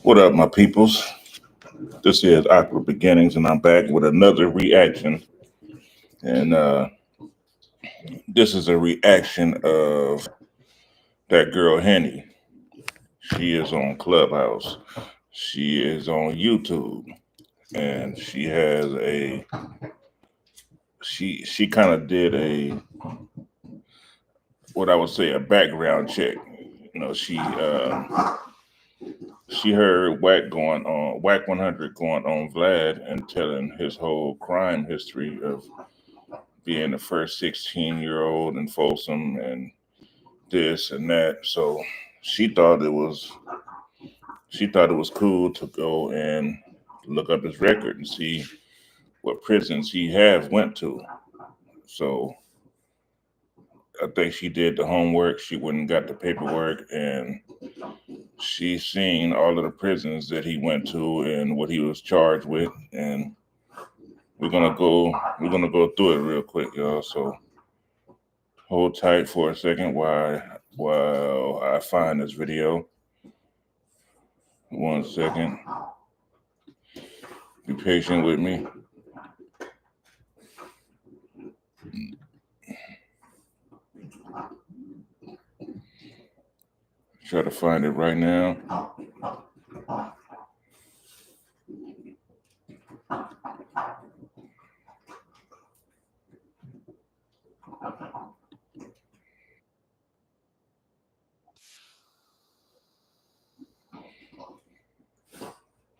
What up, my peoples? This is Awkward Beginnings, and I'm back with another reaction. And this is a reaction of that girl Henny. She is on Clubhouse. She is on YouTube, and she has a she kind of did a what I would say a background check. You know, she heard Wack 100 going on Vlad and telling his whole crime history of being the first 16-year-old in Folsom and this and that. So she thought it was cool to go and look up his record and see what prisons he have went to. So I think she did the homework. She went and got the paperwork, and she seen all of the prisons that he went to and what he was charged with. And we're gonna go through it real quick, y'all. So hold tight for a second while I find this video. 1 second. Be patient with me. Try to find it right now.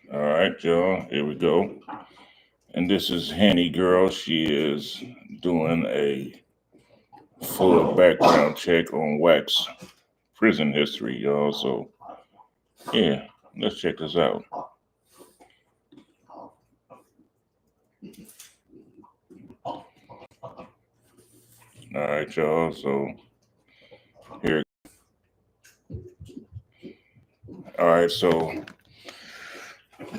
All right, y'all. Here we go. And this is Henny Girl. She is doing a full background check on Wack's prison history, y'all. So, yeah, let's check this out. All right, y'all. So, here. All right. So,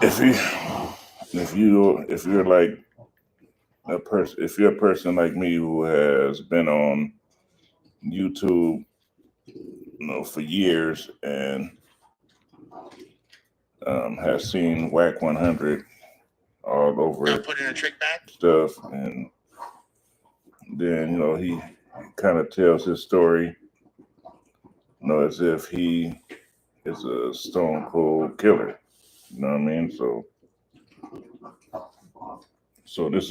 if you're like a person, if you're a person like me who has been on YouTube, for years and has seen Wack 100 all over put in a trick bag stuff, and then he kind of tells his story, as if he is a stone cold killer. You know what I mean? So this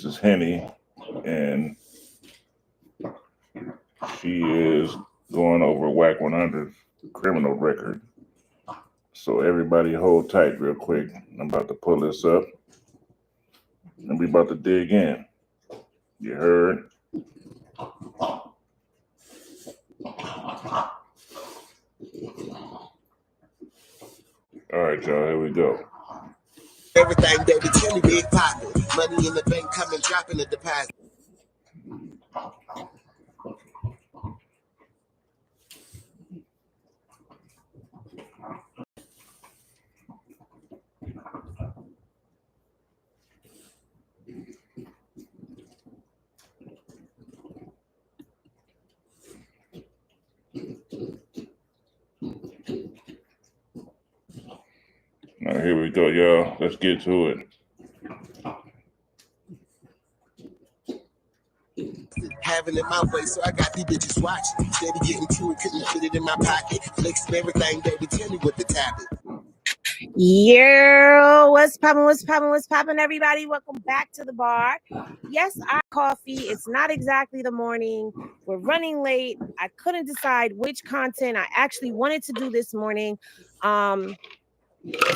is Henny, and she is going over Wack 100's criminal record. So everybody hold tight real quick. I'm about to pull this up, and we about to dig in. You heard? All right, y'all, here we go. Everything David Kenny big pocket. Money in the bank coming dropping the deposit. All right, here we go, y'all. Let's get to it. Having it my way, so I got these bitches watching. Steady getting to it, couldn't fit it in my pocket. Flexing everything, David Kenny with the tablet. Yo, what's poppin', everybody? Welcome back to the bar. Yes, I coffee. It's not exactly the morning. We're running late. I couldn't decide which content I actually wanted to do this morning.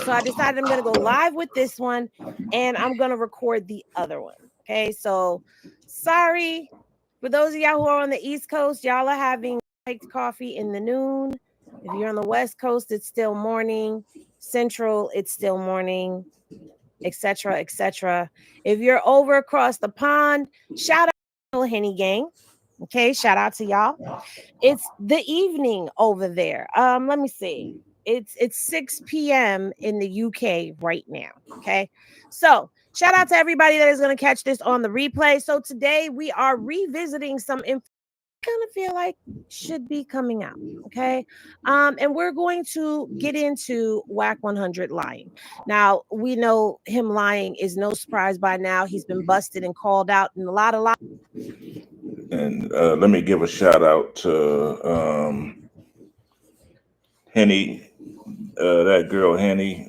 So I decided I'm going to go live with this one, and I'm going to record the other one. Okay, so sorry for those of y'all who are on the East Coast. Y'all are having iced coffee in the noon. If you're on the West Coast, it's still morning. Central, it's still morning, etc., etc. If you're over across the pond, shout out to the Henny Gang. Okay, shout out to y'all. It's the evening over there. Let me see. It's 6 p.m. in the UK right now. Okay, so shout out to everybody that is going to catch this on the replay. So today we are revisiting some information kind of feel like should be coming out. Okay. And we're going to get into Whack 100 lying. Now, we know him lying is no surprise by now. He's been busted and called out in a lot of lies. And let me give a shout out to Henny, that girl Henny.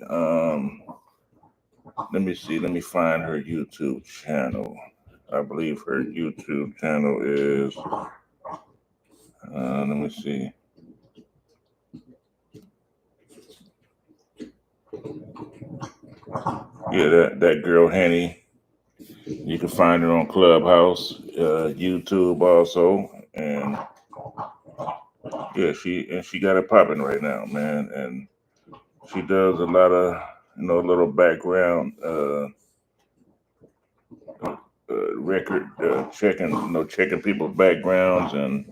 Let me see. Let me find her YouTube channel. I believe her YouTube channel is. Let me see. Yeah, that girl Henny. You can find her on Clubhouse, YouTube also, and yeah, she got it popping right now, man. And she does a lot of little background record checking people's backgrounds, and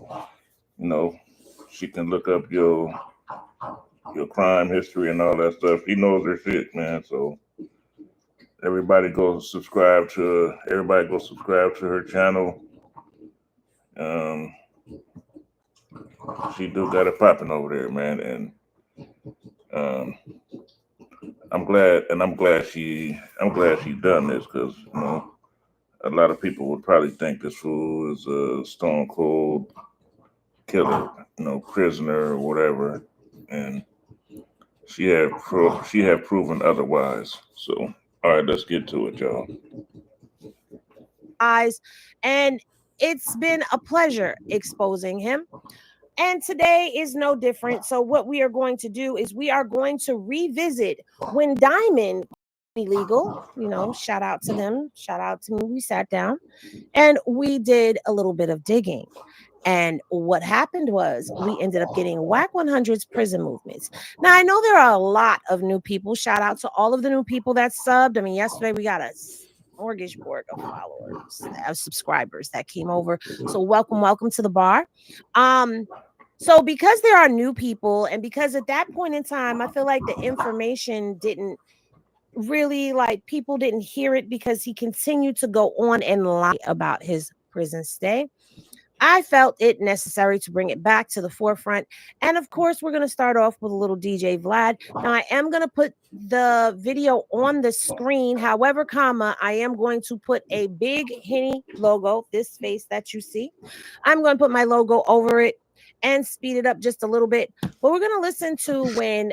she can look up your crime history and all that stuff. She knows her shit, man. So everybody go subscribe to her channel. She do got it popping over there, man, and I'm glad she done this, because a lot of people would probably think this fool is a stone cold killer, prisoner or whatever, and she have proven otherwise. So, all right, let's get to it, y'all. And it's been a pleasure exposing him. And today is no different. So what we are going to do is we are going to revisit when Diamond illegal, shout out to them. Shout out to me. We sat down and we did a little bit of digging. And what happened was we ended up getting Whack 100's prison movements. Now, I know there are a lot of new people. Shout out to all of the new people that subbed. I mean, yesterday we got a smorgasbord of followers, of subscribers that came over. So welcome to the bar. So because there are new people, and because at that point in time, I feel like the information didn't really, people didn't hear it because he continued to go on and lie about his prison stay. I felt it necessary to bring it back to the forefront. And of course, we're going to start off with a little DJ Vlad. Now, I am going to put the video on the screen. However, I am going to put a big Henny logo, this face that you see. I'm going to put my logo over it and speed it up just a little bit. But we're going to listen to when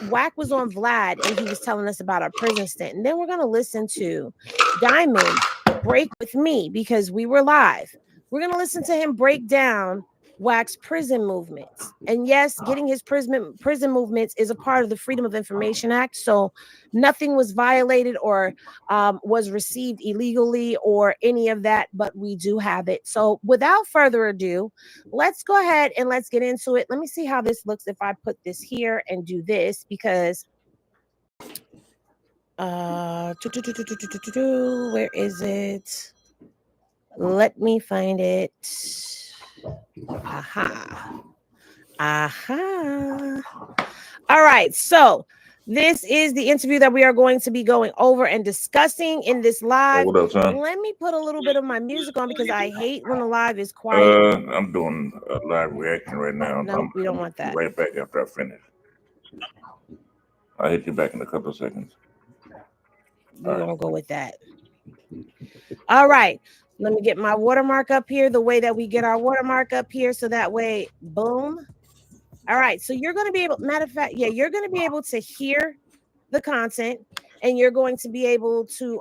Wack was on Vlad and he was telling us about our prison stint. And then we're going to listen to Diamond break with me because we were live. We're going to listen to him break down Wack's prison movements. And yes, getting his prison movements is a part of the Freedom of Information Act. So nothing was violated or was received illegally or any of that, but we do have it. So without further ado, let's go ahead and let's get into it. Let me see how this looks if I put this here and do this, because where is it? Let me find it. Aha. All right. So this is the interview that we are going to be going over and discussing in this live. Hey, what up, son? Let me put a little bit of my music on because I hate when the live is quiet. I'm doing a live reaction right now. No, we don't want that. Right back after I finish. I'll hit you back in a couple of seconds. We're going to go with that. All right. Let me get my watermark up here the way that we get our watermark up here. So that way, boom. All right. So you're going to be able, matter of fact, you're going to be able to hear the content and you're going to be able to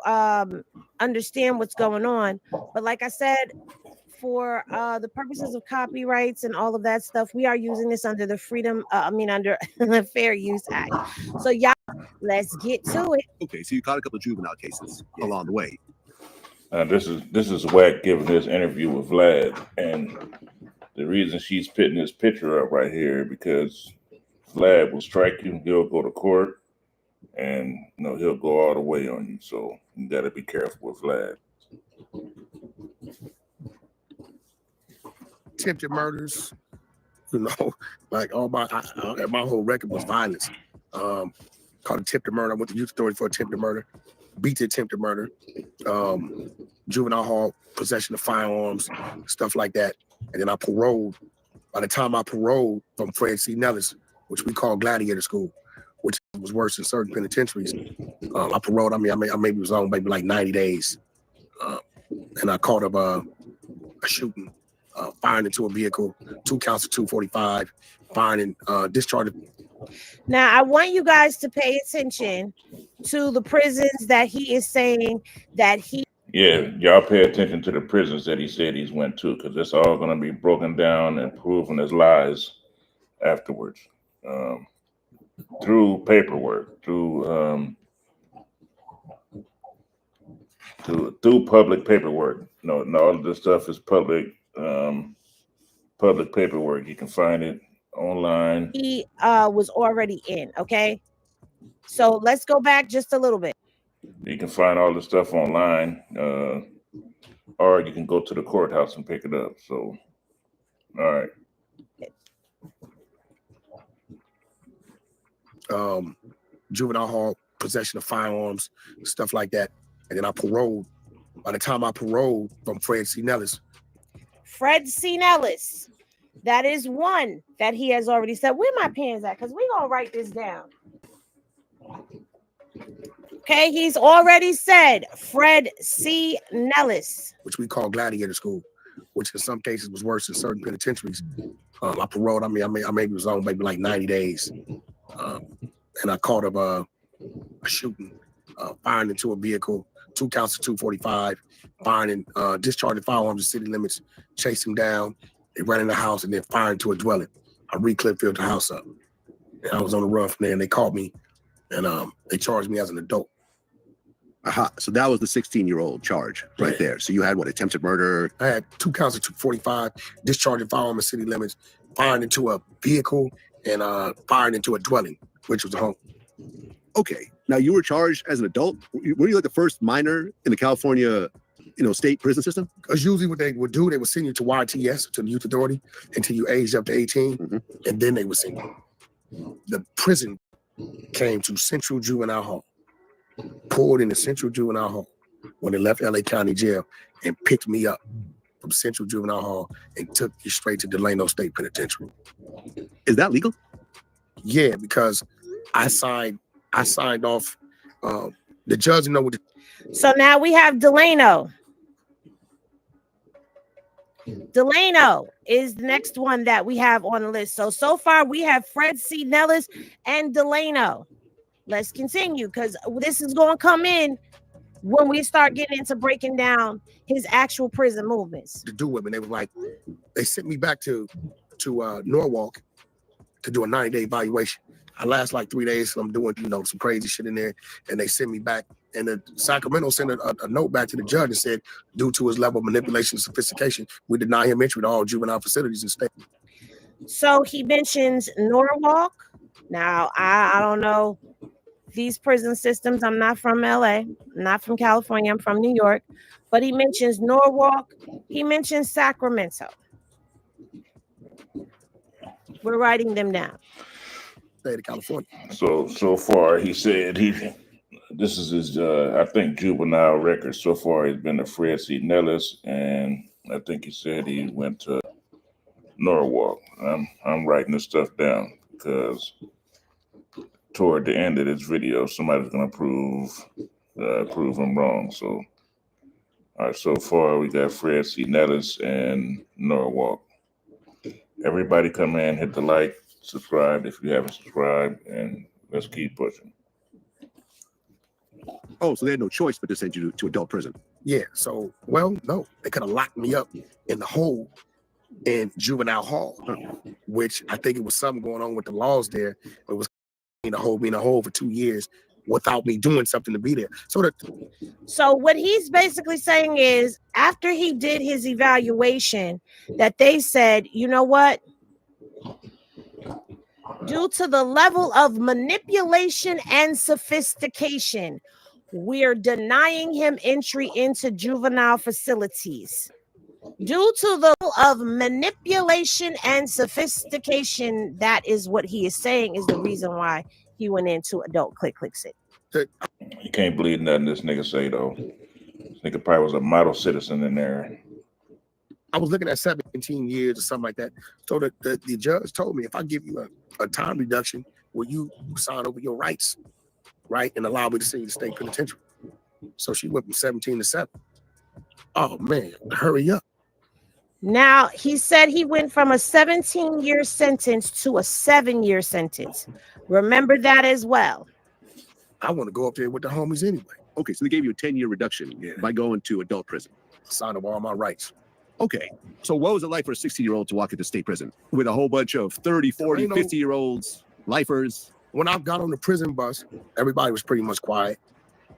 understand what's going on. But like I said, for the purposes of copyrights and all of that stuff, we are using this under the under the Fair Use Act. So y'all, let's get to it. Okay, so you caught a couple of juvenile cases along the way. This is Wack giving his interview with Vlad, and the reason she's putting this picture up right here because Vlad will strike you. He'll go to court, and he'll go all the way on you. So you got to be careful with Vlad. Attempted murders, like my whole record was violence. Called attempted murder. I went to youth authority for attempted murder. Beat the attempted murder, juvenile hall, possession of firearms, stuff like that. and then I paroled. By the time I paroled from Fred C. Nellis, which we call Gladiator School, which was worse than certain penitentiaries, I paroled. I maybe was on maybe like 90 days, and I caught up a shooting, firing into a vehicle, 2 counts of 245, firing and discharging. Now, I want you guys to pay attention to the prisons that he is saying that he. Yeah, y'all pay attention to the prisons that he said he's went to, because it's all going to be broken down and proven as lies afterwards, through paperwork, through public paperwork. No, all of this stuff is public paperwork. You can find it online. He was already in. Okay, so let's go back just a little bit. You can find all the stuff online, or you can go to the courthouse and pick it up. So, all right. Juvenile hall, possession of firearms, stuff like that. And then I paroled. By the time I paroled from Fred C. Nellis. Fred C. Nellis. That is one that he has already said. Where my pens at? Because we're going to write this down. Okay, he's already said Fred C. Nellis, which we call Gladiator School, which in some cases was worse than certain penitentiaries. I paroled. I maybe was on maybe like 90 days, and I caught up a shooting, firing into a vehicle, 2 counts of 245, firing and discharging firearms in city limits, chased him down. They ran in the house and then fired into a dwelling. I filled the house up, and I was on the run from there. And they caught me, and they charged me as an adult. So that was the 16-year-old charge right there. So you had what, attempted murder? I had 2 counts of 245, discharging firearm in city limits, firing into a vehicle, and firing into a dwelling, which was a home. Okay. Now you were charged as an adult. Were you like the first minor in the California, state prison system? Because usually what they would do, they would send you to YTS, to the Youth Authority, until you aged up to 18, and then they would send you. The prison came to Central Juvenile Hall, pulled into Central Juvenile Hall when they left LA County Jail, and picked me up from Central Juvenile Hall and took me straight to Delano State Penitentiary. Is that legal? Yeah, because I signed off. The judge know what. So now we have Delano. Delano is the next one that we have on the list. So far we have Fred C. Nellis and Delano. Let's continue, because this is going to come in when we start getting into breaking down his actual prison movements. To do with me, they was like, they sent me back to Norwalk to do a 90-day evaluation. I last like 3 days, so I'm doing some crazy shit in there, and they sent me back. And the Sacramento sent a note back to the judge and said, due to his level of manipulation and sophistication, we deny him entry to all juvenile facilities in the state. So he mentions Norwalk. Now, I don't know these prison systems. I'm not from LA, I'm not from California, I'm from New York. But he mentions Norwalk. He mentions Sacramento. We're writing them down. State of California. So far, he said this is his, I think, juvenile record. So far, he's been to Fred C. Nellis, and I think he said he went to Norwalk. I'm writing this stuff down because toward the end of this video, somebody's going to prove him wrong. So, all right, so far, we got Fred C. Nellis and Norwalk. Everybody come in, hit the like, subscribe if you haven't subscribed, and let's keep pushing. Oh, so they had no choice but to send you to adult prison. Yeah, so, well, no. They could have locked me up in the hole in juvenile hall, which I think it was something going on with the laws there. It was me in a hole for 2 years without me doing something to be there. So what he's basically saying is, after he did his evaluation, that they said, you know what? Due to the level of manipulation and sophistication, we're denying him entry into juvenile facilities. Due to the level of manipulation and sophistication, that is what he is saying is the reason why he went into adult click city. You can't believe nothing this nigga say, though. This nigga probably was a model citizen in there. I was looking at 17 years or something like that. So the judge told me if I give you a time reduction, will you sign over your rights, right, and allow me to see the state penitentiary? So she went from 17 to 7. Oh man, hurry up. Now, he said he went from a 17-year sentence to a 7-year sentence. Remember that as well. I want to go up there with the homies anyway. Okay, so they gave you a 10-year reduction Yeah. by going to adult prison. Sign over all my rights. Okay, so what was it like for a 16-year-old to walk into state prison with a whole bunch of 30, 40, 50-year-olds, lifers? When I got on the prison bus, everybody was pretty much quiet.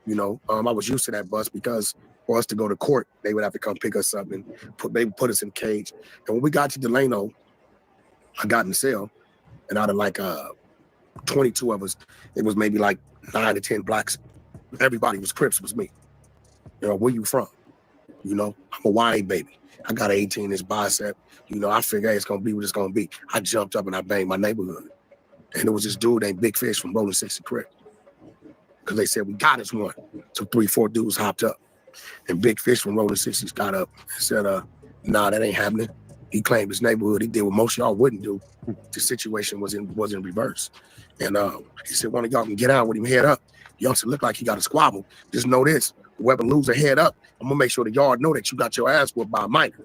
You know, I was used to that bus because for us to go to court, they would have to come pick us up and they would put us in a cage. And when we got to Delano, I got in the cell, and out of like 22 of us, it was maybe like 9 to 10 blacks. Everybody was Crips, was me. You know, where you from? You know, I'm a YA baby. I got an 18-inch bicep. You know, I figure hey, it's gonna be what it's gonna be. I jumped up and I banged my neighborhood. And there was this dude named Big Fish from Rolling 60 Crip. Because they said, we got us one. So 3, 4 dudes hopped up. And Big Fish from Rolling 60s got up and said, nah, that ain't happening. He claimed his neighborhood. He did what most of y'all wouldn't do. The situation was in reverse. And he said, one of y'all can get out with him head up. Youngster look like he got a squabble. Just know this, whoever lose a head up, I'm gonna make sure the yard know that you got your ass whooped by a minor.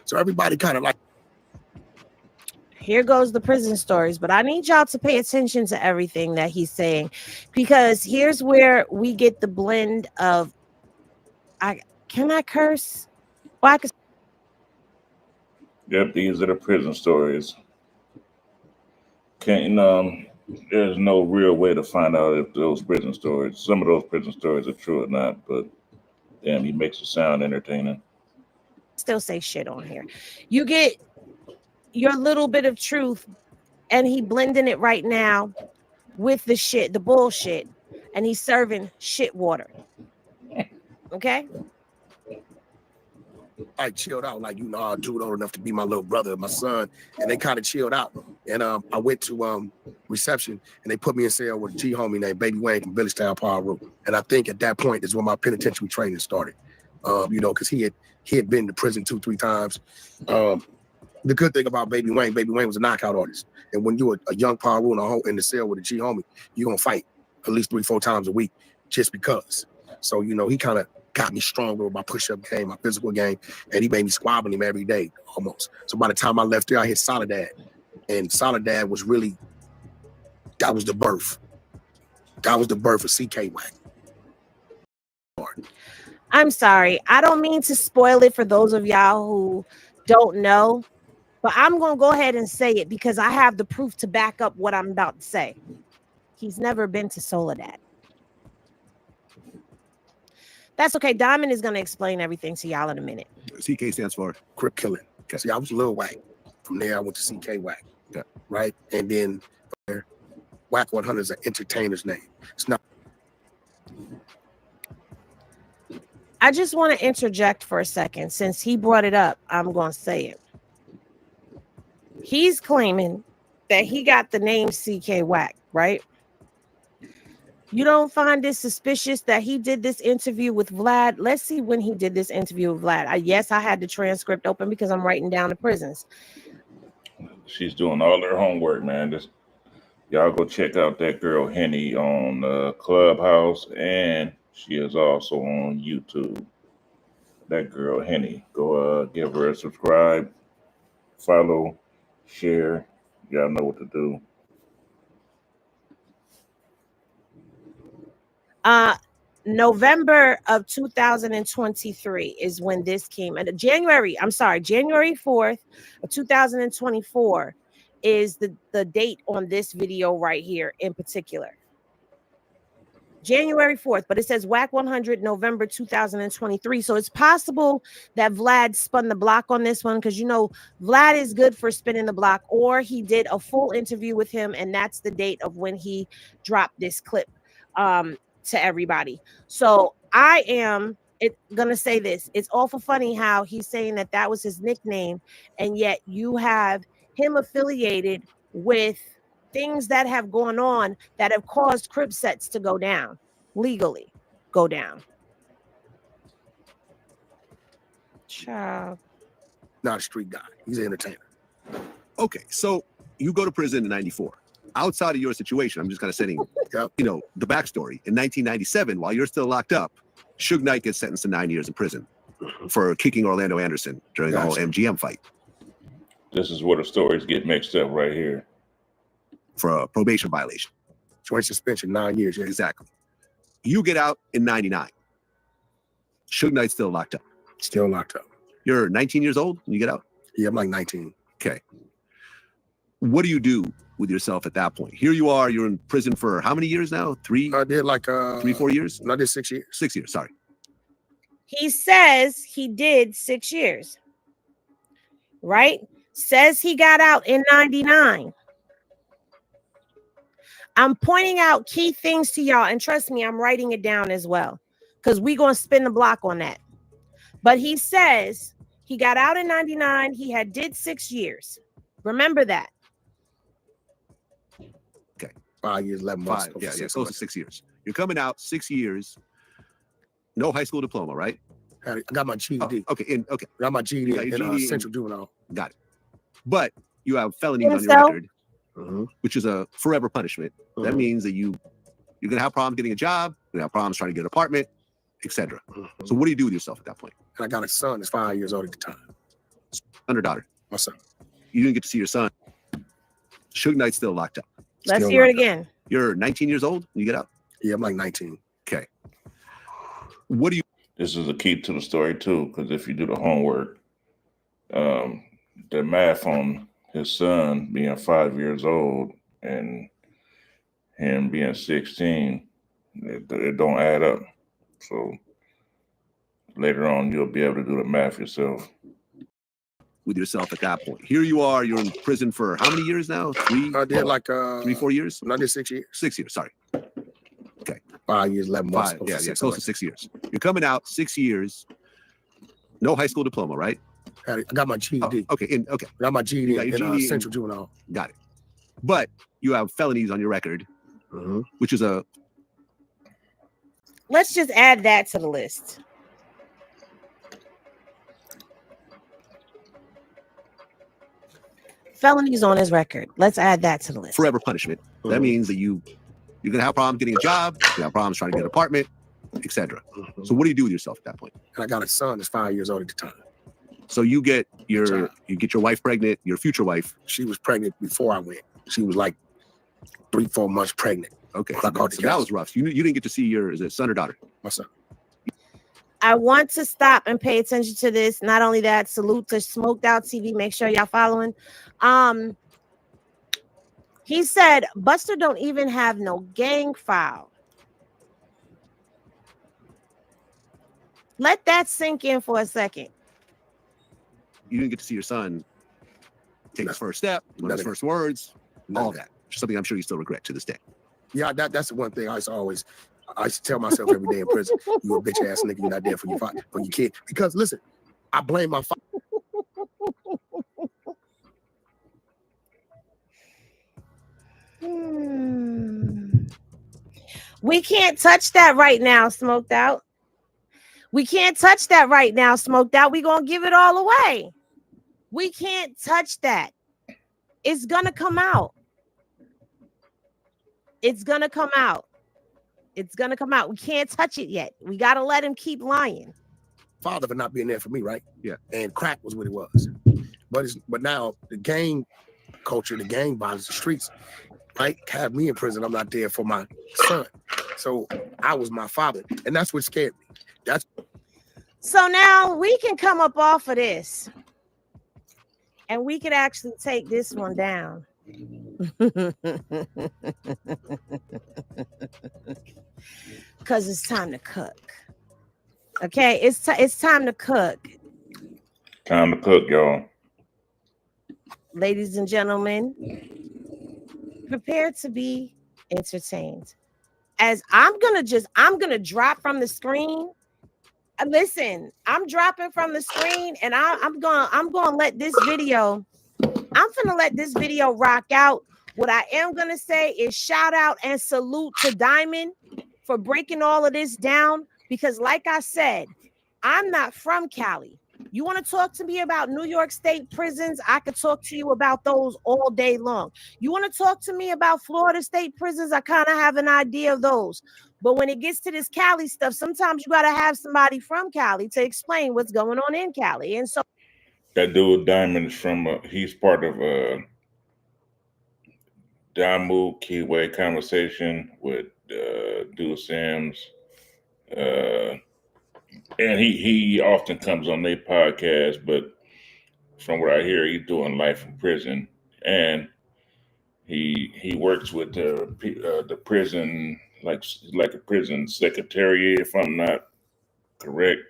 So everybody kind of like, here goes the prison stories, but I need y'all to pay attention to everything that he's saying, because here's where we get the blend of, can I curse? Well, I can. Yep, these are the prison stories. There's no real way to find out if those prison stories, some of those prison stories are true or not, but damn, he makes it sound entertaining. Still say shit on here. You get your little bit of truth, and he blending it right now with the shit, the bullshit, and he's serving shit water. Okay? I chilled out, like, you know, dude old enough to be my little brother, my son, and they kind of chilled out. And I went to reception, and they put me in cell with a G homie named Baby Wayne from Billystown Power Room. And I think at that point is when my penitentiary training started. You know, because he had been to prison 2-3 times. The good thing about Baby Wayne was a knockout artist. And when you're a young Power Room in the cell with a G homie, you're gonna fight at least 3-4 times a week just because. So, you know, he kind of got me stronger with my push-up game, my physical game, and he made me squabbling him every day, almost. So by the time I left there, I hit Soledad. And Soledad was really, that was the birth. That was the birth of CK Wack. I'm sorry. I don't mean to spoil it for those of y'all who don't know, but I'm going to go ahead and say it because I have the proof to back up what I'm about to say. He's never been to Soledad. That's okay. Diamond is going to explain everything to y'all in a minute. CK stands for Crip killing. See, I was Lil Wack. From there, I went to CK Wack. Yeah. Right? And then Wack 100 is an entertainer's name. It's not. I just want to interject for a second. Since he brought it up, I'm going to say it. He's claiming that he got the name CK Wack, right? You don't find it suspicious that he did this interview with Vlad? Let's see when he did this interview with Vlad. Yes, I had the transcript open because I'm writing down the prisons. She's doing all her homework, man. Just y'all go check out that girl Henny on Clubhouse, and she is also on YouTube. That girl Henny. Go give her a subscribe, follow, share. Y'all know what to do. November of 2023 is when this came. And January 4th of 2024 is the date on this video right here in particular. January 4th, but it says Wack 100 November 2023. So it's possible that Vlad spun the block on this one because, you know, Vlad is good for spinning the block, or he did a full interview with him, and that's the date of when he dropped this clip to everybody. So I am gonna say this. It's awful funny how he's saying that that was his nickname, and yet you have him affiliated with things that have gone on that have caused crib sets to go down, legally go down. Child. not a street guy. He's an entertainer. Okay, so you go to prison in '94. Outside of your situation, I'm just kind of setting, you know, the backstory. In 1997, while you're still locked up, Suge Knight gets sentenced to 9 years in prison for kicking Orlando Anderson during the whole MGM fight. This is where the stories get mixed up right here. For a probation violation. Joint suspension, 9 years. Yeah. Exactly. You get out in '99. Suge Knight's still locked up. Still locked up. You're 19 years old when you get out? Yeah, I'm like 19. Okay. What do you do with yourself at that point? Here you are, you're in prison for how many years now? I did like 3-4 years? I did 6 years. 6 years, sorry. He says he did 6 years. Right? Says he got out in 99. I'm pointing out key things to y'all, and trust me, I'm writing it down as well, because we're going to spin the block on that. But he says he got out in 99. He did 6 years. Remember that. Okay. 5 years, 11 months. Yeah, close to 6 years. You're coming out 6 years, no high school diploma, right? I got my GED. Okay. I got my GED in Central Juvenile. Got it. But you have felonies on your record, which is a forever punishment. That means that you're going to have problems getting a job, you're going to have problems trying to get an apartment, etc. So what do you do with yourself at that point? And I got a son that's 5 years old at the time. Son or daughter? My son. You didn't get to see your son. Suge Knight's still locked up. Let's hear it again. You're 19 years old when you get out? Yeah, I'm like 19. Okay. What do you... This is a key to the story too, because if you do the homework, the math on his son being 5 years old and him being 16, it don't add up. So later on, you'll be able to do the math yourself. With yourself at that point. Here you are, you're in prison for how many years now? I did like 3-4 years? I did 6 years. 6 years, sorry. Okay. 5 years, 11 months. Close to 6 years. You're coming out 6 years, no high school diploma, right? I got my GED. Okay. I got my GED in GED Central Juvenile. Got it. But you have felonies on your record, which is a... Let's just add that to the list. Felonies on his record. Let's add that to the list. Forever punishment. That means that you're going to have problems getting a job, you're going to have problems trying to get an apartment, etc. So what do you do with yourself at that point? And I got a son that's 5 years old at the time. So you get your wife pregnant, your future wife. She was pregnant before I went. She was like 3-4 months pregnant. Okay. So that was rough. You didn't get to see is it son or daughter? My son. I want to stop and pay attention to this. Not only that, salute to Smoked Out TV. Make sure y'all following. He said Buster don't even have no gang file. Let that sink in for a second. You didn't get to see your son take his first step, one of his first words, all that. Something I'm sure you still regret to this day. Yeah, that's the one thing I used to tell myself every day in prison. You a bitch ass nigga, you're not there for your kid. Because listen, I blame my father. We can't touch that right now, Smoked Out. We can't touch that right now, Smoked Out. We're going to give it all away. We can't touch that. It's going to come out. It's going to come out. It's going to come out. We can't touch it yet. We got to let him keep lying. Father for not being there for me, right? Yeah. And crack was what it was. But now the gang culture, the gang violence, the streets, right, have me in prison. I'm not there for my son. So I was my father. And that's what scared me. So now we can come up off of this. And we can actually take this one down. Because it's time to cook. Okay, it's time to cook. Time to cook, y'all. Ladies and gentlemen, prepare to be entertained. As I'm gonna drop from the screen. Listen, I'm dropping from the screen, and I'm gonna let this video. I'm gonna let this video rock out. What I am gonna say is shout out and salute to Diamond for breaking all of this down. Because, like I said, I'm not from Cali. You want to talk to me about New York State prisons? I could talk to you about those all day long. You want to talk to me about Florida State prisons? I kind of have an idea of those. But when it gets to this Cali stuff, sometimes you got to have somebody from Cali to explain what's going on in Cali. And so that dude Diamond is from, he's part of Damu Keyway Conversation with Dude Sims. And he often comes on their podcast, but from what I hear, he's doing life in prison. And he works with the prison, like a prison secretariat, if I'm not correct.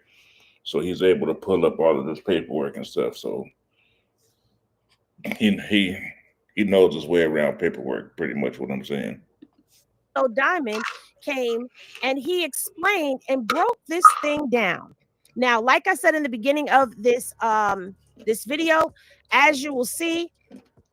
So he's able to pull up all of this paperwork and stuff. So he knows his way around paperwork, pretty much what I'm saying. So Diamond came and he explained and broke this thing down. Now, like I said in the beginning of this this video, as you will see,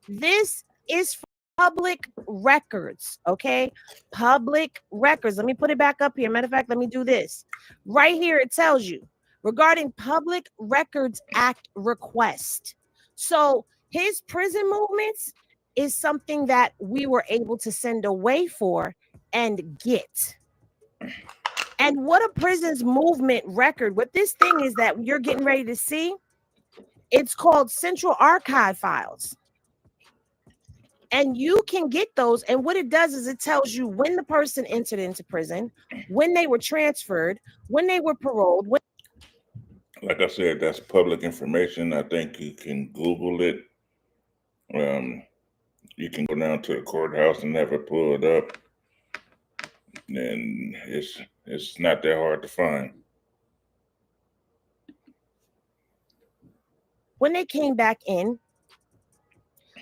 this is public records, okay? Public records. Let me put it back up here. Matter of fact, let me do this. Right here, it tells you regarding Public Records Act request. So his prison movements is something that we were able to send away for and get. And what a prison's movement record, what this thing is that you're getting ready to see, it's called Central Archive Files. And you can get those. And what it does is it tells you when the person entered into prison, when they were transferred, when they were paroled. Like I said, that's public information. I think you can Google it. You can go down to the courthouse and have it pulled up. And it's not that hard to find. When they came back in,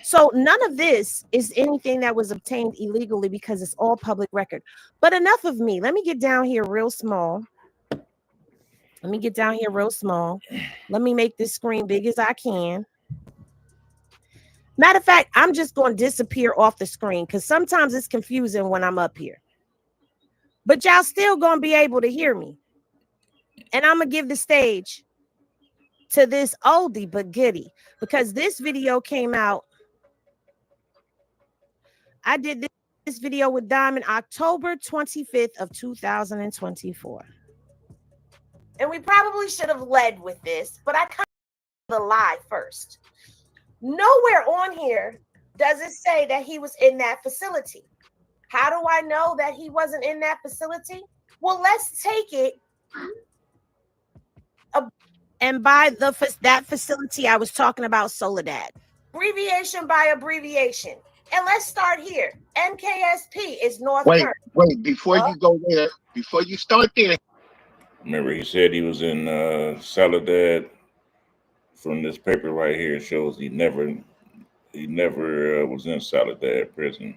so none of this is anything that was obtained illegally because it's all public record. But enough of me. Let me get down here real small. Let me get down here real small. Let me make this screen big as I can. Matter of fact, I'm just going to disappear off the screen because sometimes it's confusing when I'm up here. But y'all still going to be able to hear me. And I'm going to give the stage to this oldie but goodie because this video came out. I did this video with Diamond October 25th of 2024. And we probably should have led with this, but I kind of the lie first. Nowhere on here does it say that he was in that facility. How do I know that he wasn't in that facility? Well, let's take it. And by that facility, I was talking about Soledad. Abbreviation by abbreviation. And let's start here. NKSP is North Kern. Wait, before you go there, before you start there. Remember, he said he was in Soledad. From this paper right here, it shows he never was in Soledad prison.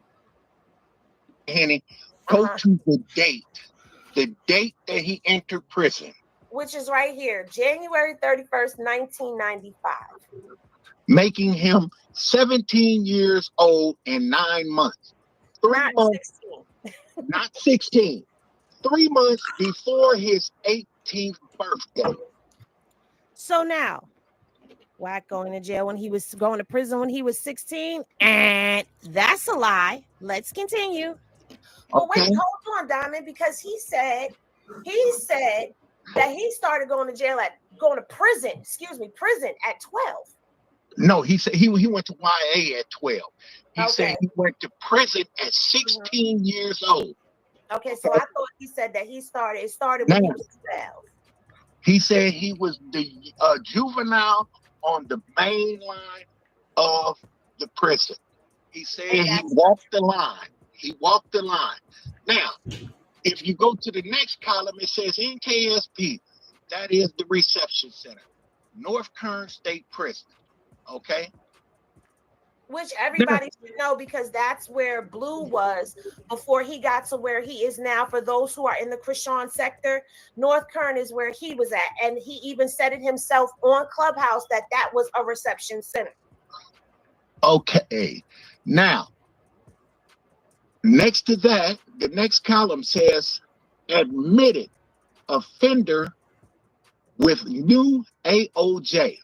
Henny, go to the date that he entered prison. Which is right here, January 31st, 1995. Making him 17 years old and 9 months. Not 16. Not 16. 3 months before his 18th birthday. So now, Wack going to jail when he was going to prison when he was 16, and that's a lie. Let's continue. But wait, hold on, Diamond, because he said that he started going to prison at 12. No, he said he went to YA at 12. He said he went to prison at 16 years old. Okay, so I thought he said that it started when he was 12. He said he was the juvenile on the main line of the prison. He said he walked the line. Now, if you go to the next column, it says NKSP. That is the reception center. North Kern State Prison. Okay? Which everybody should know because that's where Blue was before he got to where he is now. For those who are in the Krishan sector, North Kern is where he was at. And he even said it himself on Clubhouse that was a reception center. Okay. Now, next to that, the next column says admitted offender with new AOJ.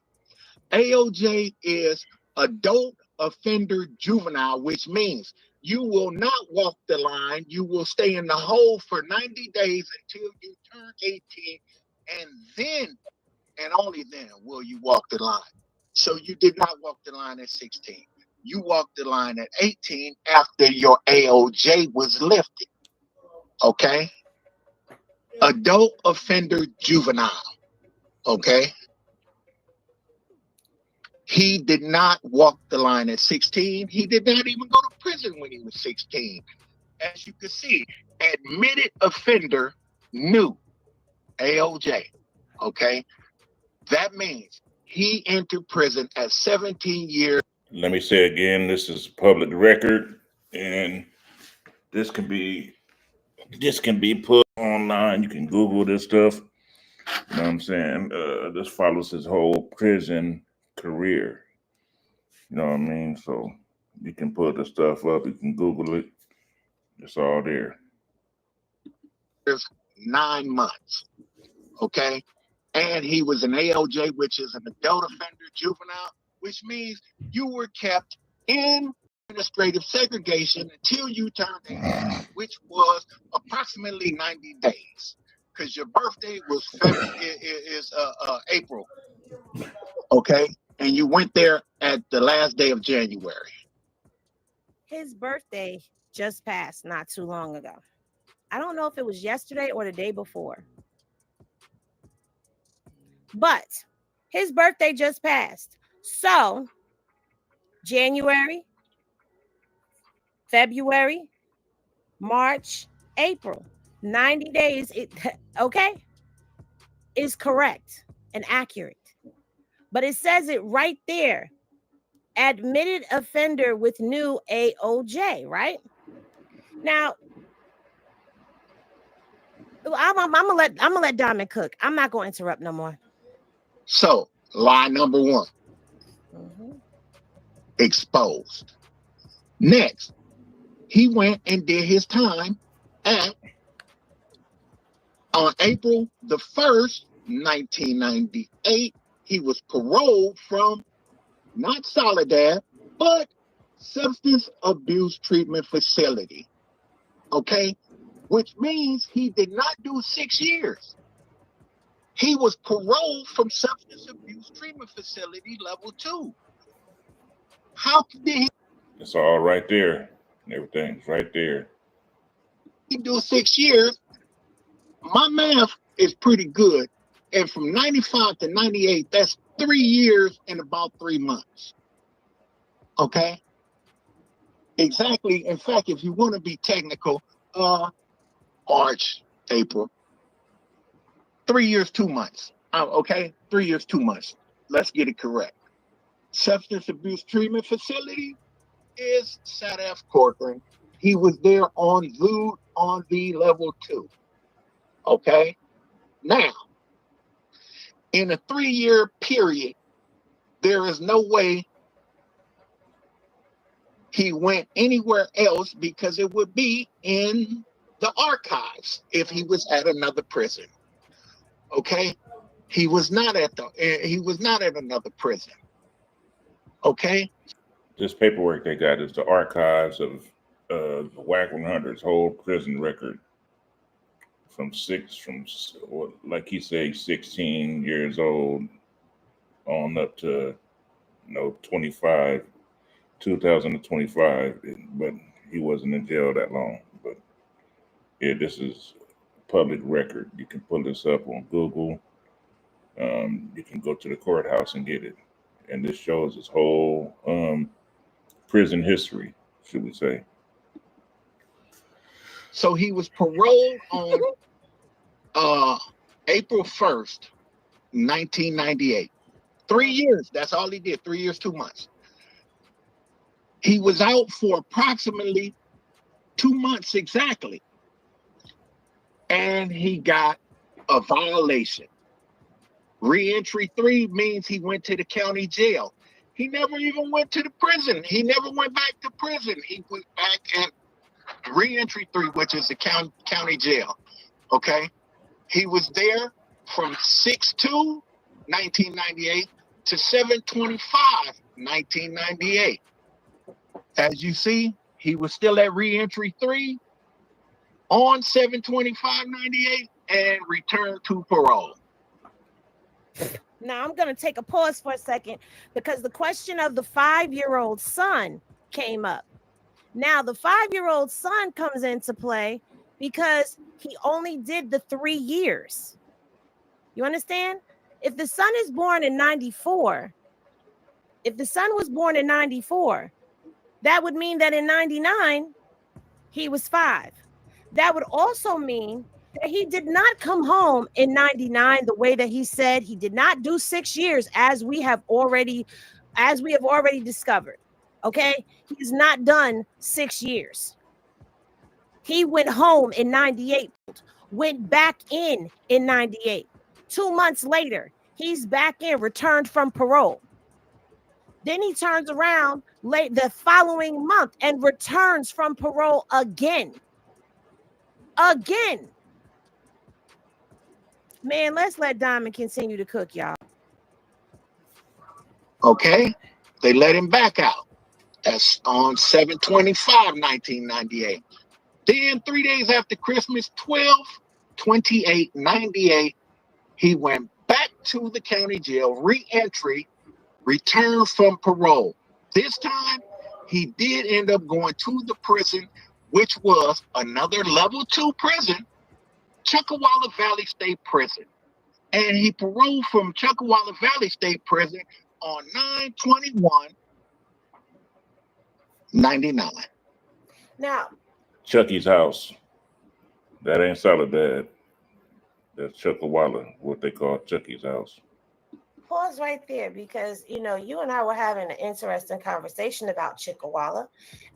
AOJ is adult offender juvenile, which means you will not walk the line. You will stay in the hole for 90 days until you turn 18, and then and only then will you walk the line. So you did not walk the line at 16. You walked the line at 18 after your AOJ was lifted. Okay? Adult offender juvenile. Okay? He did not walk the line at 16. He did not even go to prison when he was 16. As you can see, admitted offender, new AOJ. Okay? That means he entered prison at 17 years. Let me say again, this is public record, and this can be put online. You can Google this stuff. You know what I'm saying? This follows his whole prison career. You know what I mean? So you can put the stuff up. You can Google it. It's all there. 9 months. Okay? And he was an AOJ, which is an adult offender juvenile, which means you were kept in administrative segregation until you turned 18, which was approximately 90 days. Because your birthday was April. Okay? And you went there at the last day of January. His birthday just passed not too long ago. I don't know if it was yesterday or the day before. But his birthday just passed. So, January, February, March, April, 90 days, okay, is correct and accurate. But it says it right there. Admitted offender with new AOJ, right? Now, I'm gonna let Diamond cook. I'm not gonna interrupt no more. So, lie number one. Mm-hmm. Exposed. Next, he went and did his time on April the 1st, 1998. He was paroled from not Soledad, but substance abuse treatment facility. Okay? Which means he did not do 6 years. He was paroled from substance abuse treatment facility level 2. How did he? It's all right there. Everything's right there. He do 6 years? My math is pretty good. And from 95 to 98, that's 3 years and about 3 months. Okay? Exactly. In fact, if you want to be technical, March, April. 3 years, 2 months. Okay? 3 years, 2 months. Let's get it correct. Substance abuse treatment facility is SADF Corcoran. He was there on the level 2. Okay? Now, in a 3-year period, there is no way he went anywhere else because it would be in the archives if he was at another prison. Okay? He was not at another prison. Okay? This paperwork they got is the archives of the wack 100's whole prison record from like he said, 16 years old on up to 25, 2025. But he wasn't in jail that long. But yeah, this is public record. You can pull this up on Google. You can go to the courthouse and get it. And this shows his whole prison history, should we say. So he was paroled on April 1st, 1998. 3 years. That's all he did. 3 years, 2 months. He was out for approximately 2 months exactly. And he got a violation. Reentry 3 means he went to the county jail. He never even went to the prison. He never went back to prison. He was back at reentry 3, which is the county jail. Okay? He was there from 6/2, 1998 to 7/25, 1998. As you see, he was still at reentry 3 on 7/25/98 and returned to parole. Now I'm going to take a pause for a second because the question of the 5-year-old son came up. Now the 5-year-old son comes into play because he only did the 3 years. You understand? If the son is born in 94, if the son was born in 94, that would mean that in 99, he was 5. That would also mean that he did not come home in 99 the way that he said. He did not do 6 years as we have already discovered. Okay? He's not done 6 years. He went home in 98, went back in 98. 2 months later, he's back in, returned from parole. Then he turns around late the following month and returns from parole again. Again. Man, let's let Diamond continue to cook, y'all. Okay, they let him back out. That's on 7/25, 1998. Then 3 days after Christmas, 12/28/98, he went back to the county jail, re-entry, returned from parole. This time, he did end up going to the prison, which was another level 2 prison, Chuckawalla Valley State Prison. And he paroled from Chuckawalla Valley State Prison on 9/21/99. Now, Chucky's house. That ain't Soledad. That's Chuckawalla, what they call Chucky's house. pause right there because, you and I were having an interesting conversation about Chuckawalla.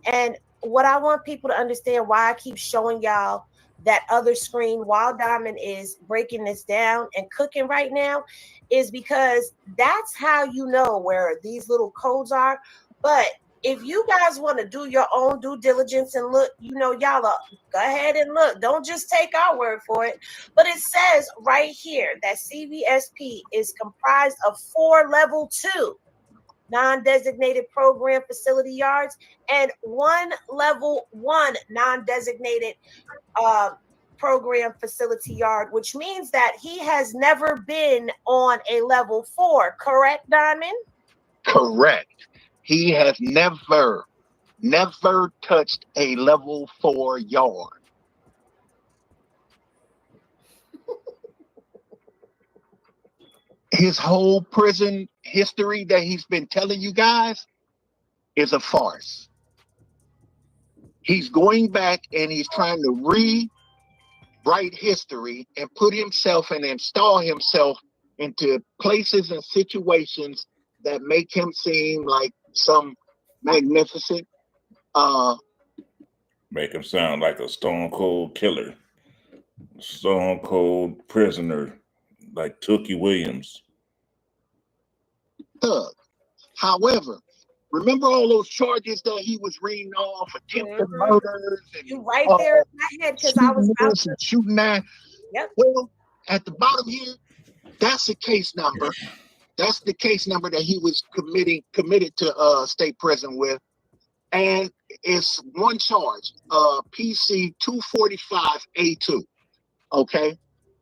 And what I want people to understand why I keep showing y'all that other screen while Diamond is breaking this down and cooking right now is because that's how you know where these little codes are. But if you guys want to do your own due diligence and look, y'all go ahead and look. Don't just take our word for it. But it says right here that CVSP is comprised of 4 level 2 non-designated program facility yards and 1 level 1 non-designated program facility yard, which means that he has never been on a level 4, correct, Diamond? Correct. He has never touched a level 4 yard. His whole prison history that he's been telling you guys is a farce. He's going back and he's trying to rewrite history and put himself and install himself into places and situations that make him seem like some magnificent Make him sound like a stone cold killer, stone cold prisoner, like Tookie Williams. thug. However, remember all those charges that he was reading off, attempted murders and You right there in my head because I was about to shooting that. Yep. Well, at the bottom here, that's the case number. That's the case number that he was committed to state prison with. And it's one charge, PC 245A2. Okay.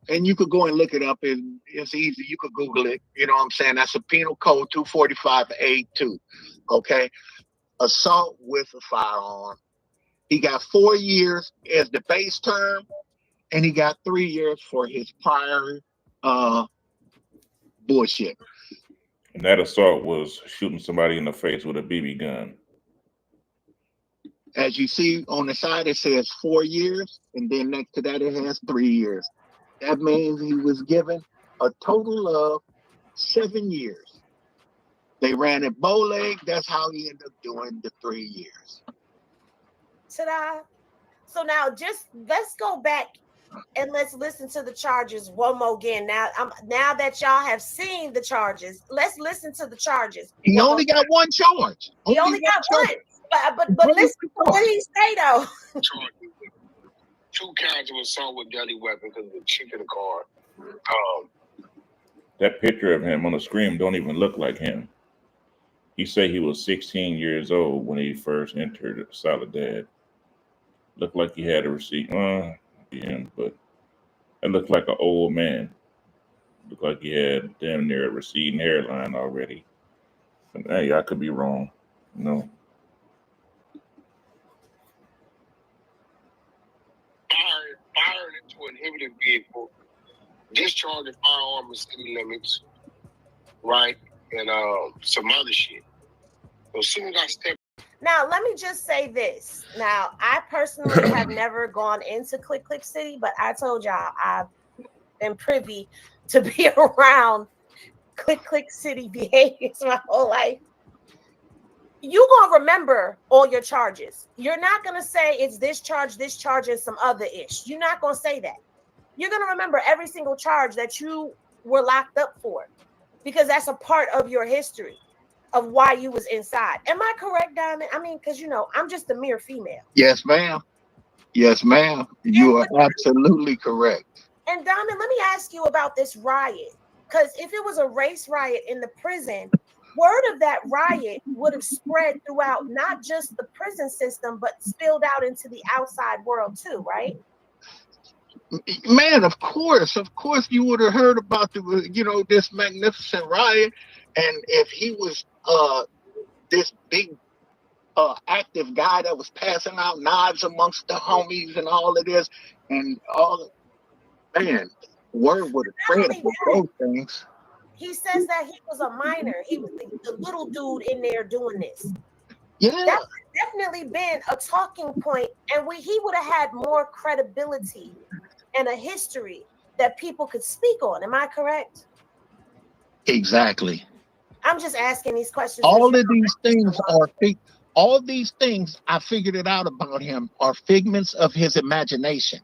And you could go and look it up, and it's easy. You could Google it. You know what I'm saying? That's a penal code 245A2. Okay. Assault with a firearm. He got 4 years as the base term, and he got 3 years for his prior bullshit. And that assault was shooting somebody in the face with a BB gun. As you see on the side, it says 4 years, and then next to that, it has 3 years. That means he was given a total of 7 years. They ran it bow leg. That's how he ended up doing the 3 years. ta-da. So now let's go back and let's listen to the charges one more again. Now that y'all have seen the charges, let's listen to the charges. He only got one charge. He only got one. But listen to what he say though. 2 counts of assault with deadly weapon because of the cheek of the car. That picture of him on the screen don't even look like him. He said he was 16 years old when he first entered Soledad. Looked like he had a receipt. Yeah, but it looked like an old man. Looked like he had damn near a receding hairline already. But hey, I could be wrong. You know. Firing into an inhibited vehicle, discharging firearm in city limits, right? And some other shit. So as soon as I step. Now, let me just say this. Now, I personally have never gone into Click Click City, but I told y'all I've been privy to be around Click Click City behaviors my whole life. You gonna remember all your charges. You're not gonna say it's this charge, and some other ish. You're not gonna say that. You're gonna remember every single charge that you were locked up for, because that's a part of your history of why you was inside. Am I correct, Diamond? I mean, because I'm just a mere female. Yes, ma'am. Yes, ma'am. You are absolutely correct. And Diamond, let me ask you about this riot. Because if it was a race riot in the prison, word of that riot would have spread throughout not just the prison system, but spilled out into the outside world too, right? Man, of course you would have heard about this magnificent riot. And if he was this big active guy that was passing out knives amongst the homies and all of this and all, man, word would have spread about those things. He says that he was a minor. He was the little dude in there doing this. Yeah. That would have definitely been a talking point, and he would have had more credibility and a history that people could speak on. Am I correct? Exactly. I'm just asking these questions. All of these things all these things I figured it out about him are figments of his imagination.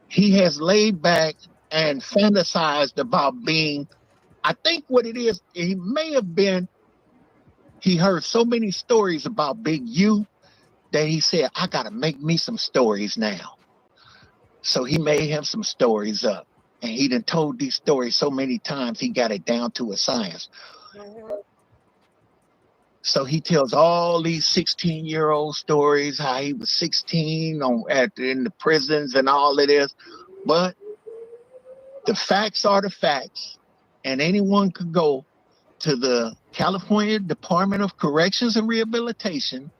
He has laid back and fantasized about being, I think what it is, he may have been, he heard so many stories about Big U that he said, I got to make me some stories now. So he made him some stories up. And he done told these stories so many times, he got it down to a science. Mm-hmm. So he tells all these 16-year-old stories, how he was 16 in the prisons and all of this. But the facts are the facts. And anyone could go to the California Department of Corrections and Rehabilitation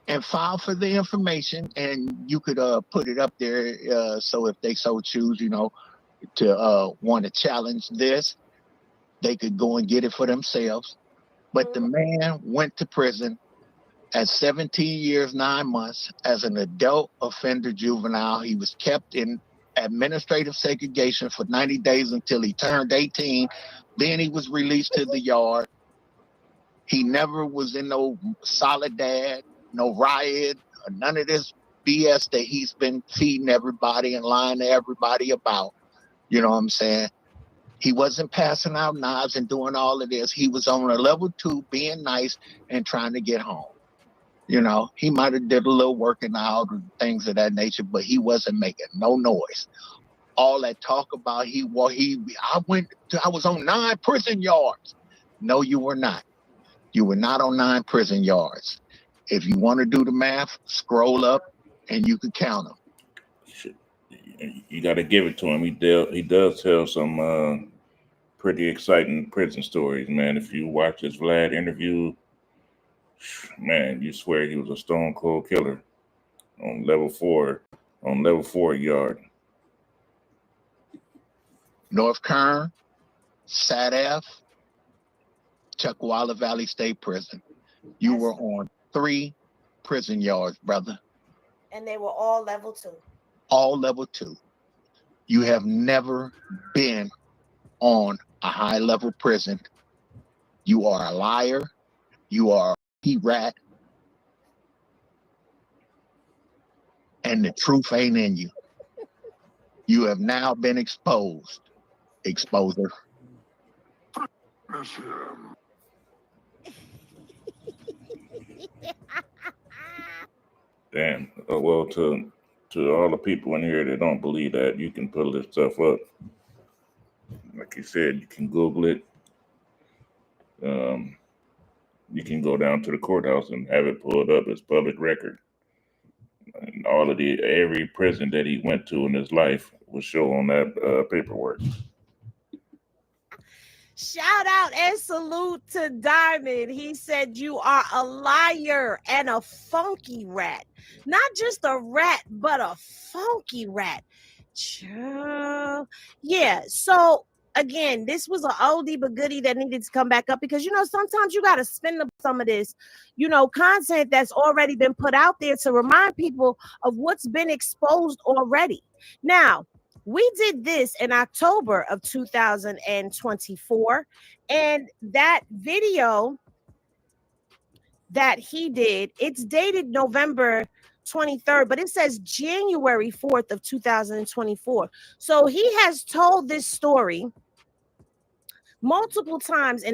and file for the information. And you could put it up there. So if they so choose, to want to challenge this, they could go and get it for themselves. But the man went to prison at 17 years, 9 months as an adult offender juvenile. He was kept in administrative segregation for 90 days until he turned 18. Then he was released to the yard. He never was in no Soledad, no riot, or none of this BS that he's been feeding everybody and lying to everybody about. You know what I'm saying? He wasn't passing out knives and doing all of this. He was on a level 2, being nice and trying to get home. He might have did a little working out and things of that nature, but he wasn't making no noise. All that talk about I was on 9 prison yards. No, you were not. You were not on 9 prison yards. If you want to do the math, scroll up and you can count them. You got to give it to him. He does tell some pretty exciting prison stories, man. If you watch his Vlad interview, man, you swear he was a stone cold killer on level 4 yard. North Kern, SADF, Chuckwalla Valley State Prison. You were on 3 prison yards, brother. And they were all level 2. All level 2. You have never been on a high level prison. You are a liar. You are a rat. And the truth ain't in you. You have now been exposed. Exposer. Damn. Well, to all the people in here that don't believe that, you can pull this stuff up. like you said, you can Google it. You can go down to the courthouse and have it pulled up as public record. And all of every prison that he went to in his life was show on that paperwork. Shout out and salute to Diamond. He said you are a liar and a funky rat. Not just a rat, but a funky rat. Yeah, so again, this was an oldie but goodie that needed to come back up because, sometimes you got to spin some of this, content that's already been put out there to remind people of what's been exposed already. Now, we did this in October of 2024, and that video that he did, it's dated November 23rd, but it says January 4th of 2024. So he has told this story multiple times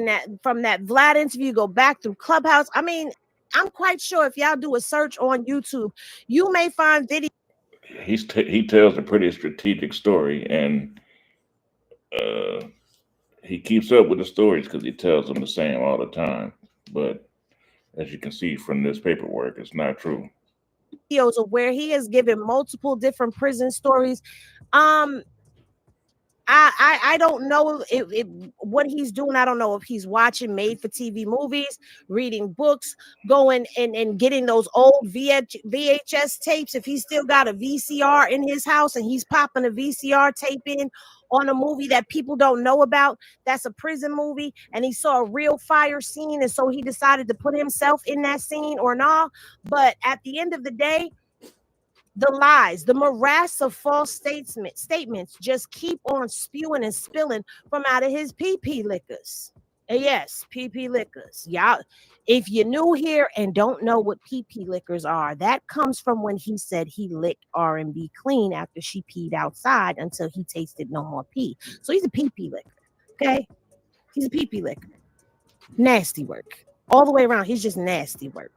from that Vlad interview, go back through Clubhouse. I mean, I'm quite sure if y'all do a search on YouTube, you may find videos. He tells a pretty strategic story, and he keeps up with the stories because he tells them the same all the time. But as you can see from this paperwork, it's not true. Videos of where he has given multiple different prison stories. I don't know if what he's doing. I don't know if he's watching made-for-TV movies, reading books, going and getting those old VHS tapes. If he's still got a VCR in his house and he's popping a VCR tape in on a movie that people don't know about, that's a prison movie, and he saw a real fire scene, and so he decided to put himself in that scene or not. But at the end of the day, the lies, the morass of false statements just keep on spewing and spilling from out of his PP liquors. Yes, PP liquors. Y'all, if you're new here and don't know what PP liquors are, that comes from when he said he licked R&B clean after she peed outside until he tasted no more pee. So he's a PP liquor, okay? He's a PP liquor. Nasty work. All the way around, he's just nasty work.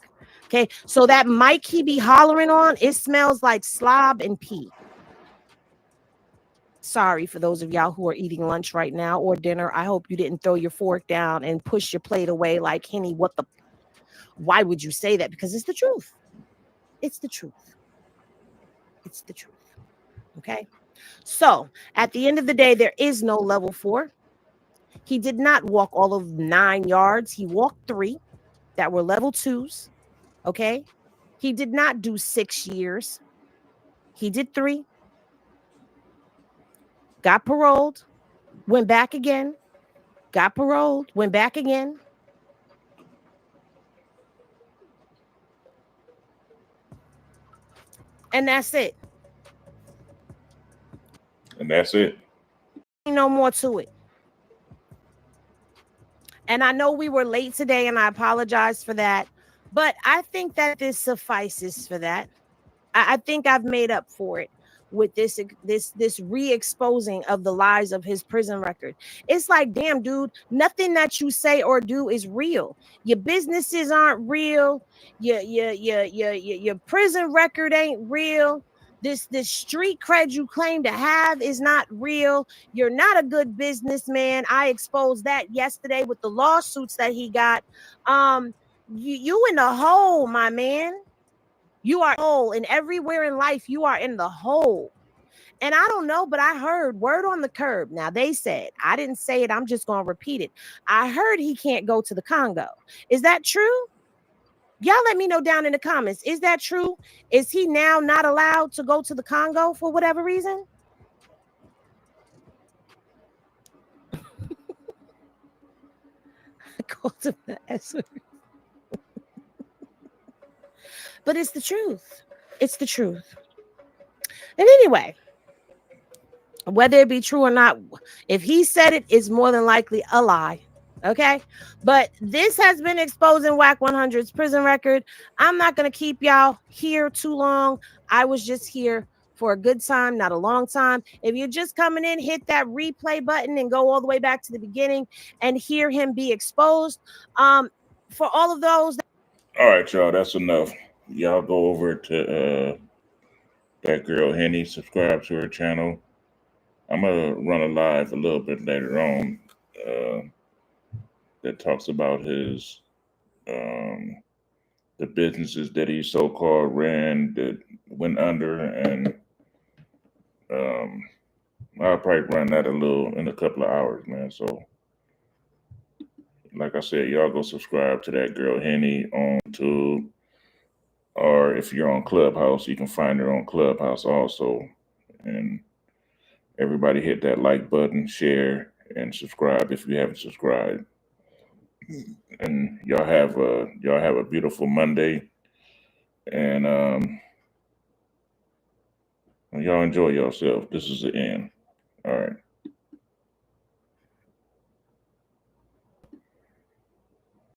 Okay, so that mic he be hollering on, it smells like slob and pee. Sorry for those of y'all who are eating lunch right now or dinner. I hope you didn't throw your fork down and push your plate away like, Henny, why would you say that? Because it's the truth. It's the truth. It's the truth. Okay, so at the end of the day, there is no level 4. He did not walk all of 9 yards. He walked 3 that were level 2s. Okay, he did not do 6 years. He did 3. Got paroled, went back again, got paroled, went back again. And that's it. And that's it. No more to it. And I know we were late today, and I apologize for that. But I think that this suffices for that. I think I've made up for it with this re-exposing of the lies of his prison record. It's like, damn, dude, nothing that you say or do is real. Your businesses aren't real. Your prison record ain't real. This street cred you claim to have is not real. You're not a good businessman. I exposed that yesterday with the lawsuits that he got. You in the hole, my man. You are whole, and everywhere in life you are in the hole. And I don't know, but I heard word on the curb. Now they said, I didn't say it, I'm just going to repeat it. I heard he can't go to the Congo. Is that true? Y'all let me know down in the comments. Is that true? Is he now not allowed to go to the Congo for whatever reason? I called him the S word. But it's the truth. It's the truth. And anyway, whether it be true or not, if he said it, it's more than likely a lie. Okay, but this has been exposing Wack 100's prison record. I'm not going to keep y'all here too long. I was just here for a good time, not a long time. If you're just coming in, hit that replay button and go all the way back to the beginning and hear him be exposed. For all of those. All right, y'all, that's enough. Y'all go over to that girl Henny, subscribe to her channel. I'm gonna run a live a little bit later on that talks about his the businesses that he so-called ran that went under, and I'll probably run that in a couple of hours, man. So, like I said, y'all go subscribe to that girl Henny on YouTube, or if you're on Clubhouse, you can find her on Clubhouse also. And everybody hit that like button, share, and subscribe if you haven't subscribed. And y'all have a beautiful Monday, and y'all enjoy yourself. This is the end. All right.